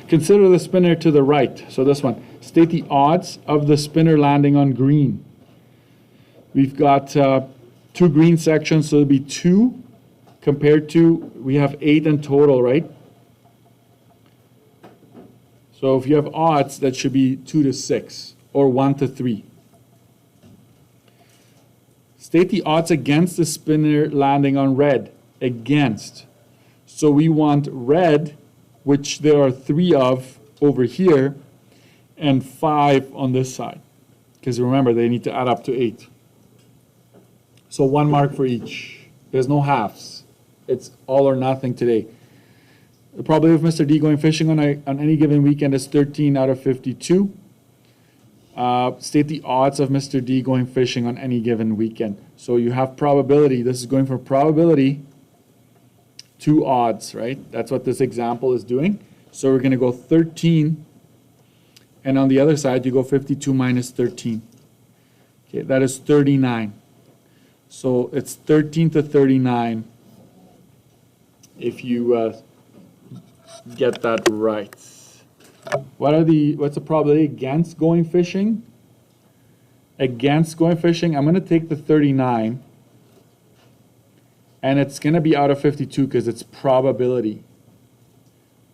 Consider the spinner to the right. So this one. State the odds of the spinner landing on green. We've got 2 green sections, so it'll be 2 compared to, we have 8 in total, right? So if you have odds, that should be 2 to 6 or 1 to 3. State the odds against the spinner landing on red. Against. So we want red, which there are 3 of over here, and 5 on this side. Because remember, they need to add up to 8. So 1 mark for each. There's no halves. It's all or nothing today. The probability of Mr. D going fishing on any given weekend is 13 out of 52. State the odds of Mr. D going fishing on any given weekend. So you have probability. This is going from probability to odds, right? That's what this example is doing. So we're going to go 13. And on the other side, you go 52 minus 13. Okay, that is 39. So it's 13 to 39 if you get that right. What's the probability against going fishing? Against going fishing, I'm going to take the 39, and it's going to be out of 52 because it's probability.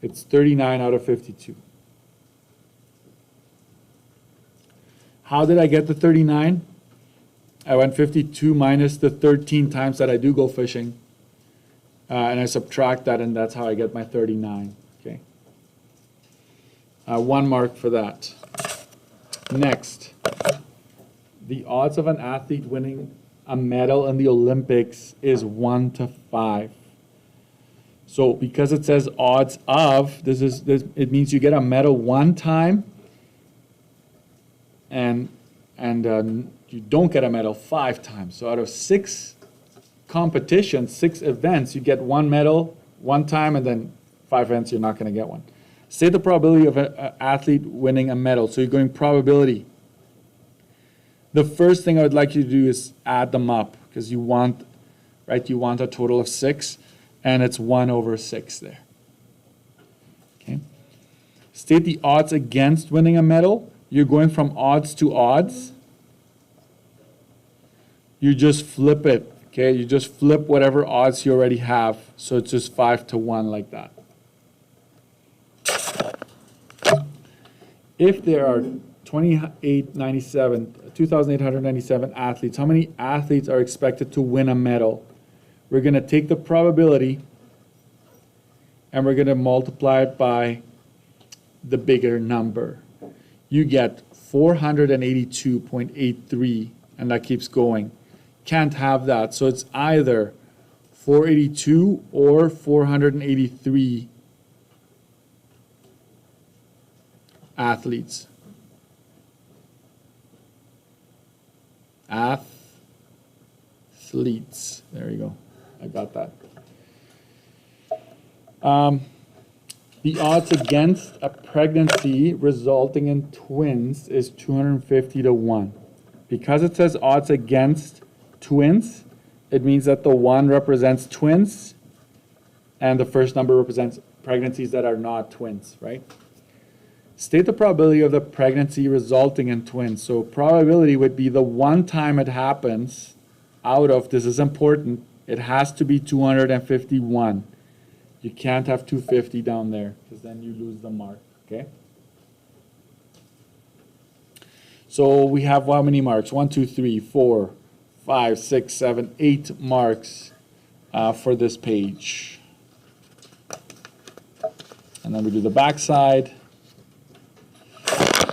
It's 39 out of 52. How did I get the 39? I went 52 minus the 13 times that I do go fishing, and I subtract that, and that's how I get my 39. Okay. 1 mark for that. Next, the odds of an athlete winning a medal in the Olympics is 1 to 5. So because it says odds of, it means you get a medal 1 time, and you don't get a medal 5 times. So out of 6 competitions, 6 events, you get 1 medal 1 time, and then 5 events you're not going to get one. Say the probability of an athlete winning a medal. So you're going probability. The first thing I would like you to do is add them up, because you want, right, you want a total of 6, and it's 1 over 6 there. Okay. State the odds against winning a medal. You're going from odds to odds. You just flip it, okay? You just flip whatever odds you already have, so it's just 5 to 1 like that. If there are 2,897 athletes, how many athletes are expected to win a medal? We're going to take the probability and we're going to multiply it by the bigger number. You get 482.83, and that keeps going. Can't have that. So it's either 482 or 483 athletes. Athletes. There you go. I got that. The odds against a pregnancy resulting in twins is 250 to 1. Because it says odds against twins, it means that the 1 represents twins and the first number represents pregnancies that are not twins, right? State the probability of the pregnancy resulting in twins. So probability would be the 1 time it happens out of, this is important, it has to be 251. You can't have 250 down there, because then you lose the mark, okay? So we have how many marks? 1, 2, 3, 4, 5, 6, 7, 8 marks for this page. And then we do the back side.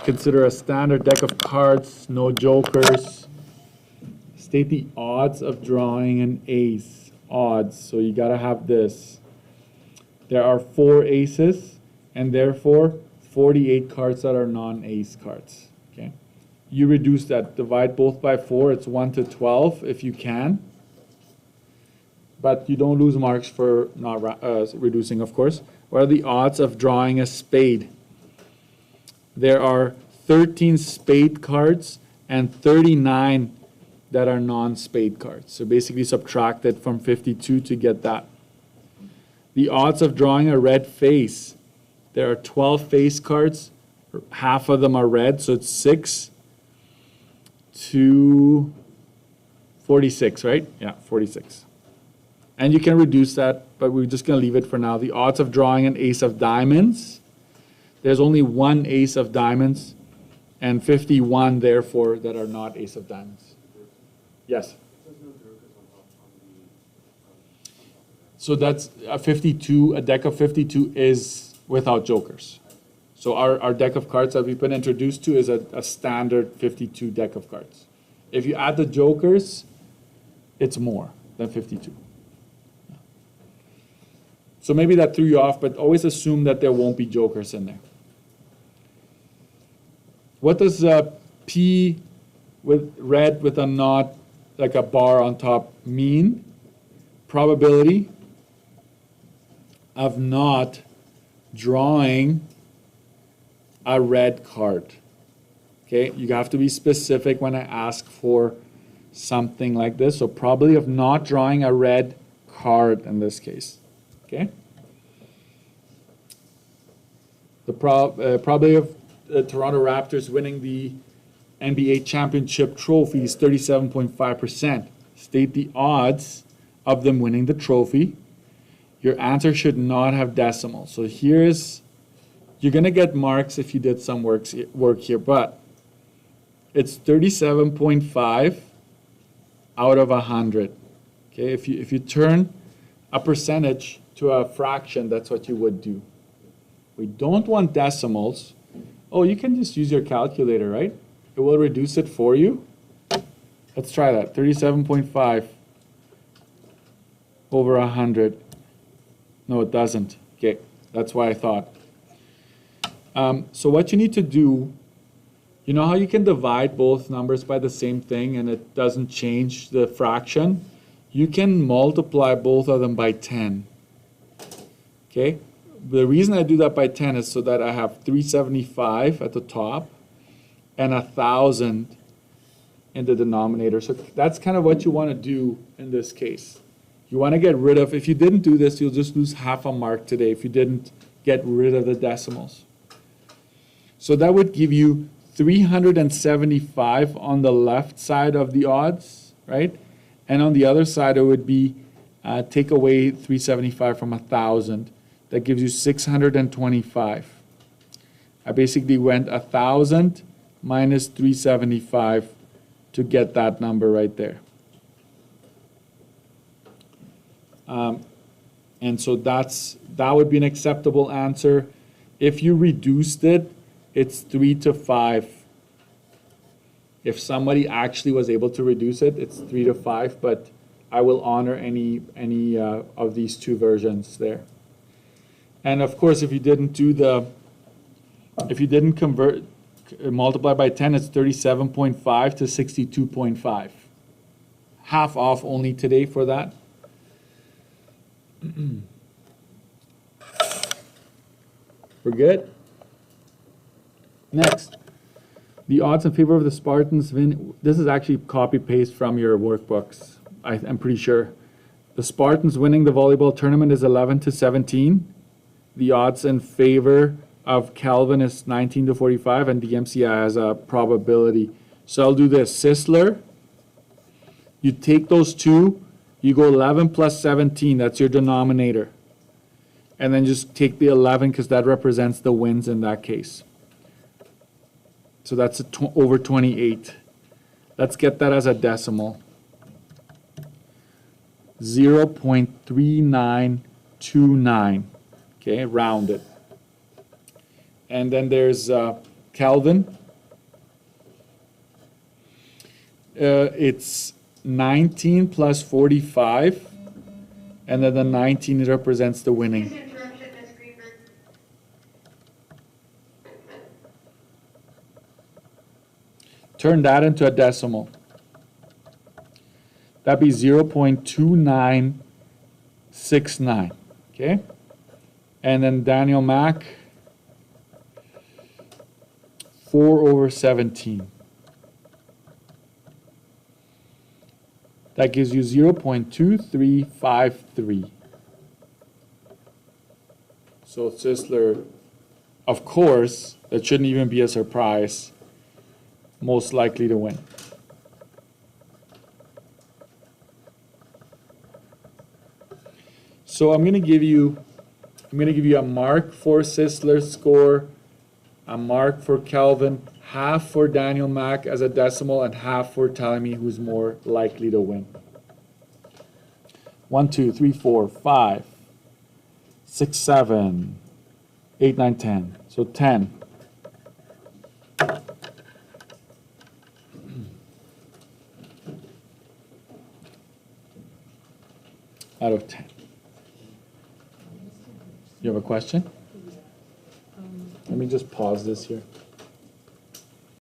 Consider a standard deck of cards, no jokers. State the odds of drawing an ace. Odds, so you gotta have this. There are 4 aces, and therefore 48 cards that are non-ace cards. Okay, you reduce that. Divide both by 4. It's 1 to 12 if you can. But you don't lose marks for not reducing, of course. What are the odds of drawing a spade? There are 13 spade cards and 39 that are non-spade cards. So basically subtract it from 52 to get that. The odds of drawing a red face There are 12 face cards. Half of them are red, so it's 6 to 46, right? Yeah, 46. And you can reduce that, but we're just going to leave it for now. The odds of drawing an ace of diamonds, there's only one ace of diamonds, and 51, therefore, that are not ace of diamonds. Yes? So that's a 52, a deck of 52 is without jokers. So our deck of cards that we've been introduced to is a standard 52 deck of cards. If you add the jokers, it's more than 52. So maybe that threw you off, but always assume that there won't be jokers in there. What does P with red with a knot, like a bar on top, mean? Probability of not drawing a red card. Okay, you have to be specific when I ask for something like this. So probability of not drawing a red card in this case. Okay. The probability of the Toronto Raptors winning the NBA championship trophy is 37.5%. State the odds of them winning the trophy. Your answer should not have decimals. So here's, you're going to get marks if you did some work here, but it's 37.5 out of 100. Okay, if you turn a percentage to a fraction, that's what you would do. We don't want decimals. Oh, you can just use your calculator, right? It will reduce it for you. Let's try that. 37.5 over 100. No, it doesn't. Okay, that's why I thought. So what you need to do, you know how you can divide both numbers by the same thing and it doesn't change the fraction? You can multiply both of them by 10. Okay? The reason I do that by 10 is so that I have 375 at the top and 1,000 in the denominator. So that's kind of what you want to do in this case. You want to get rid of, if you didn't do this, you'll just lose half a mark today if you didn't get rid of the decimals. So that would give you 375 on the left side of the odds, right? And on the other side, it would be take away 375 from 1,000. That gives you 625. I basically went 1,000 minus 375 to get that number right there. And so that would be an acceptable answer. If you reduced it, it's 3 to 5. If somebody actually was able to reduce it, it's 3 to 5, but I will honor any of these two versions there. And of course, if you didn't convert, multiply by 10, it's 37.5 to 62.5. Half off only today for that. We're good? Next, the odds in favor of the Spartans win. This is actually copy-paste from your workbooks, I'm pretty sure. The Spartans winning the volleyball tournament is 11 to 17. The odds in favor of Calvin is 19 to 45, and DMCI has a probability. So I'll do this. Sisler, you take those two, you go 11 plus 17, that's your denominator. And then just take the 11 because that represents the wins in that case. So that's over 28. Let's get that as a decimal. 0.3929. Okay, round it. And then there's Kelvin. It's 19 plus 45. And then the 19 represents the winning. Turn that into a decimal. That'd be 0.2969. Okay? And then Daniel Mack, 4 over 17. That gives you 0.2353. So Sisler of course, that shouldn't even be a surprise, most likely to win. So I'm gonna give you a mark for Sisler's score, a mark for Kelvin, half for Daniel Mack as a decimal, and half for telling me who's more likely to win. 1, 2, 3, 4, 5, 6, 7, 8, 9, 10. So 10. Out of 10. You have a question? Let me just pause this here.